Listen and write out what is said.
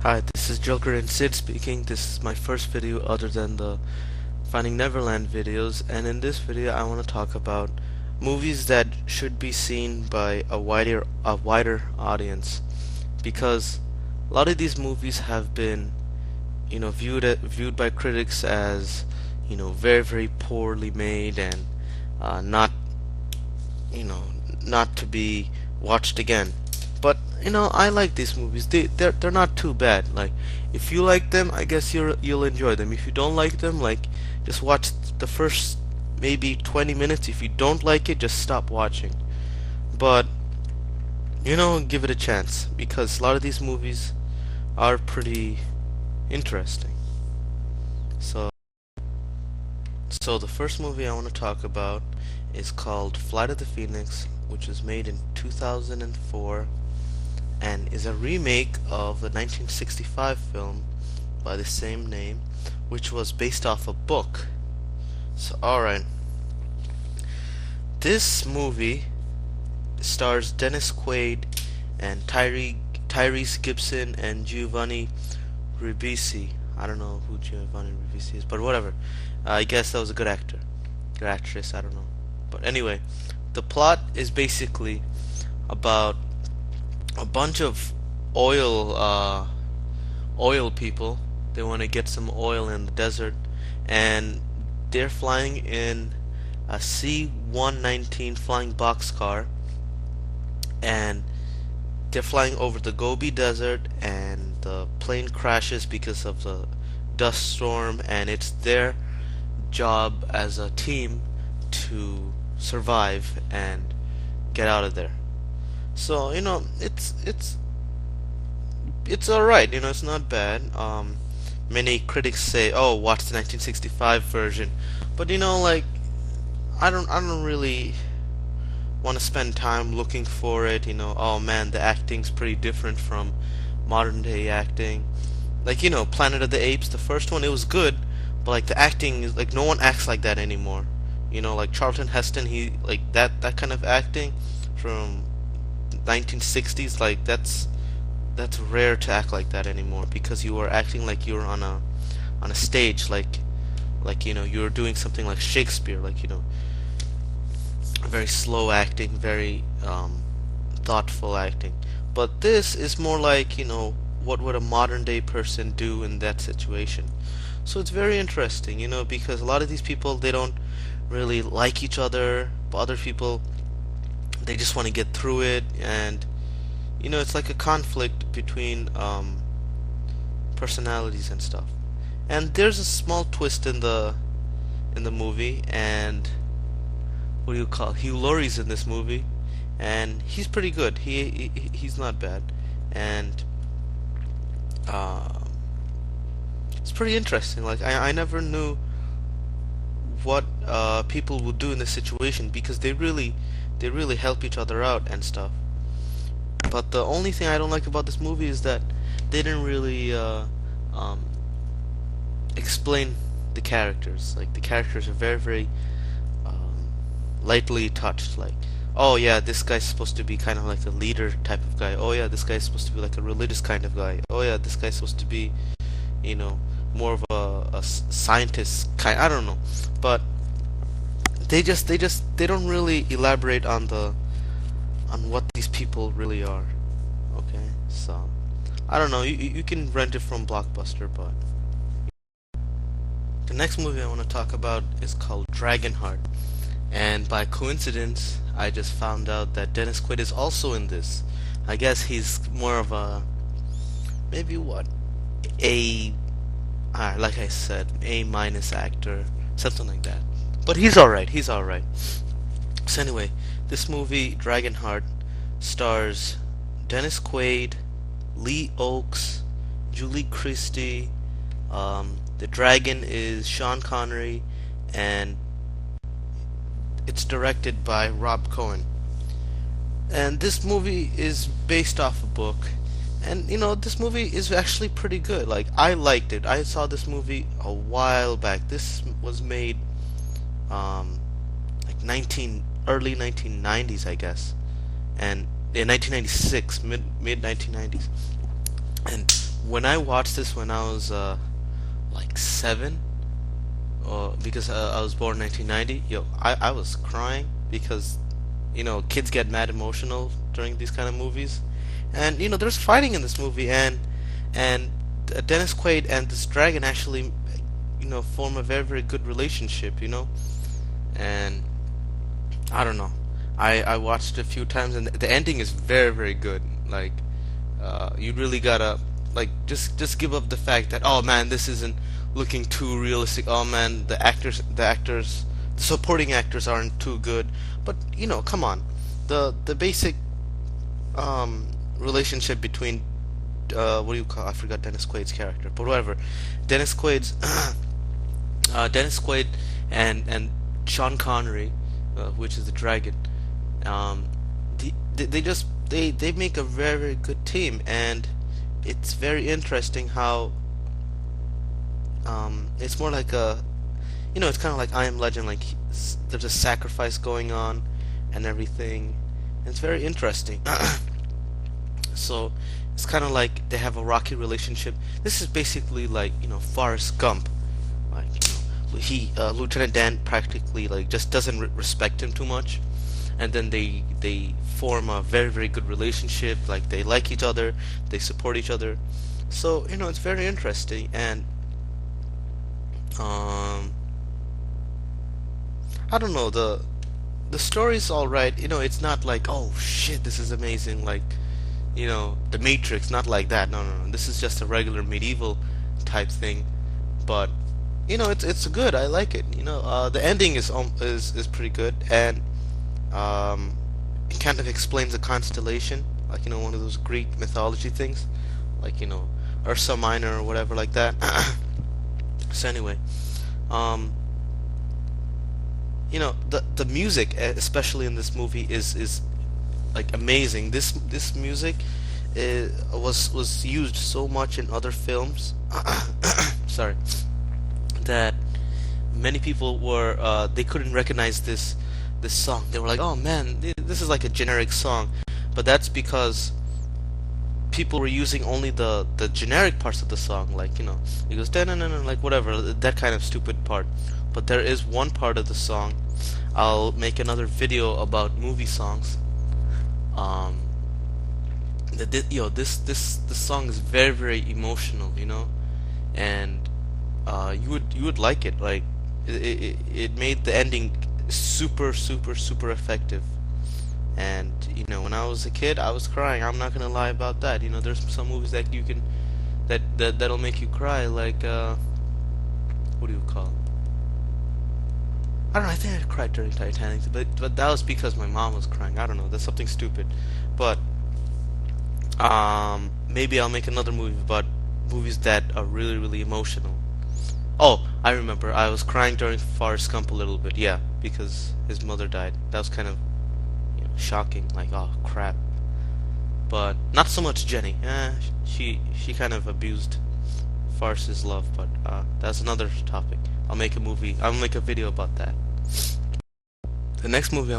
Hi, this is Joker and Sid speaking. This is my first video other than the Finding Neverland videos, and in this video I want to talk about movies that should be seen by a wider audience, because a lot of these movies have been, viewed by critics as, very poorly made and not, you know, not to be watched again. But I like these movies. They're not too bad. Like, if you like them, I guess you'll enjoy them. If you don't like them, like, just watch the first maybe 20 minutes. If you don't like it, just stop watching. But give it a chance, because a lot of these movies are pretty interesting. So so the first movie I want to talk about is called Flight of the Phoenix, which was made in 2004 and is a remake of the 1965 film by the same name, which was based off a book. So, alright. This movie stars Dennis Quaid and Tyrese Gibson and Giovanni Ribisi. I don't know who Giovanni Ribisi is, but whatever. I guess that was a good actor. Good actress, I don't know. But anyway, the plot is basically about a bunch of oil people. They want to get some oil in the desert, and they're flying in a C-119 flying boxcar, and they're flying over the Gobi Desert, and the plane crashes because of the dust storm, and it's their job as a team to survive and get out of there. So it's alright. It's not bad. Many critics say, "Oh, watch the 1965 version," but like, I don't really want to spend time looking for it. Oh man, the acting's pretty different from modern day acting. Like, Planet of the Apes, the first one, it was good, but like the acting is like, no one acts like that anymore. Like Charlton Heston, he like that kind of acting from 1960s, like that's rare to act like that anymore, because you are acting like you're on a stage, like you're doing something like Shakespeare, like very slow acting, very thoughtful acting. But this is more like, what would a modern day person do in that situation. So it's very interesting, because a lot of these people, they don't really like each other, but other people, they just want to get through it, and it's like a conflict between personalities and stuff. And there's a small twist in the movie, and what do you call, Hugh Laurie's in this movie, and he's pretty good. He's not bad, and it's pretty interesting. Like, I never knew what people would do in this situation, because they really help each other out and stuff. But the only thing I don't like about this movie is that they didn't really explain the characters. Like, the characters are very lightly touched. Like, oh yeah, this guy's supposed to be kind of like the leader type of guy. Oh yeah, this guy's supposed to be like a religious kind of guy. Oh yeah, this guy's supposed to be, more of a scientist kind. I don't know, but they don't really elaborate on what these people really are. Okay, so I don't know. You can rent it from Blockbuster, but the next movie I want to talk about is called Dragonheart. And by coincidence, I just found out that Dennis Quaid is also in this. I guess he's more of a, maybe what, a, like I said, A minus actor, something like that. But he's alright, he's alright. So anyway, this movie, Dragonheart, stars Dennis Quaid, Lee Oakes, Julie Christie, the dragon is Sean Connery, and it's directed by Rob Cohen. And this movie is based off a book. And this movie is actually pretty good. Like, I liked it. I saw this movie a while back. This was made like early 1990s, I guess. And in 1996, mid 1990s. And when I watched this when I was like 7, because I was born in 1990. Yo, I was crying because kids get mad emotional during these kind of movies, and there's fighting in this movie, and Dennis Quaid and this dragon actually form a very very good relationship, and I don't know. I watched it a few times, and the ending is very very good. Like, you really gotta like just give up the fact that, oh man, this isn't looking too realistic. Oh man, the supporting actors aren't too good. But come on, the basic relationship between what do you call? I forgot Dennis Quaid's character, but whatever. Dennis Quaid's Dennis Quaid and Sean Connery, which is the dragon. Um, they make a very very good team, and it's very interesting how it's more like it's kind of like I Am Legend, like there's a sacrifice going on and everything. It's very interesting. So it's kind of like they have a rocky relationship. This is basically like Forrest Gump. Like Lieutenant Dan practically like just doesn't respect him too much, and then they form a very very good relationship. Like they like each other, they support each other. So it's very interesting, and um I don't know, the story's all right. It's not like, oh shit, this is amazing, like The Matrix. Not like that. No, no, no. This is just a regular medieval type thing, but it's good. I like it. The ending is pretty good, and um, it kind of explains the constellation, like one of those Greek mythology things, like Ursa Minor or whatever like that. So anyway, um, the music, especially in this movie, is like amazing. This music was used so much in other films. Sorry, that many people were they couldn't recognize this song. They were like, "Oh man, this is like a generic song," but that's because people were using only the generic parts of the song, like it goes da na na like whatever, that kind of stupid part. But there is one part of the song. I'll make another video about movie songs. Um, this song is very very emotional, and you would like it. Like it made the ending super super super effective. And when I was a kid, I was crying. I'm not gonna lie about that. There's some movies that you can that'll make you cry, like what do you call it? I don't know. I think I cried during Titanic, but that was because my mom was crying. I don't know. That's something stupid. But maybe I'll make another movie about movies that are really really emotional. Oh, I remember. I was crying during Forrest Gump a little bit. Yeah, because his mother died. That was kind of shocking. Like, oh crap. But not so much Jenny. She kind of abused Forrest's love. But that's another topic. I'll make a movie. I'll make a video about that. The next movie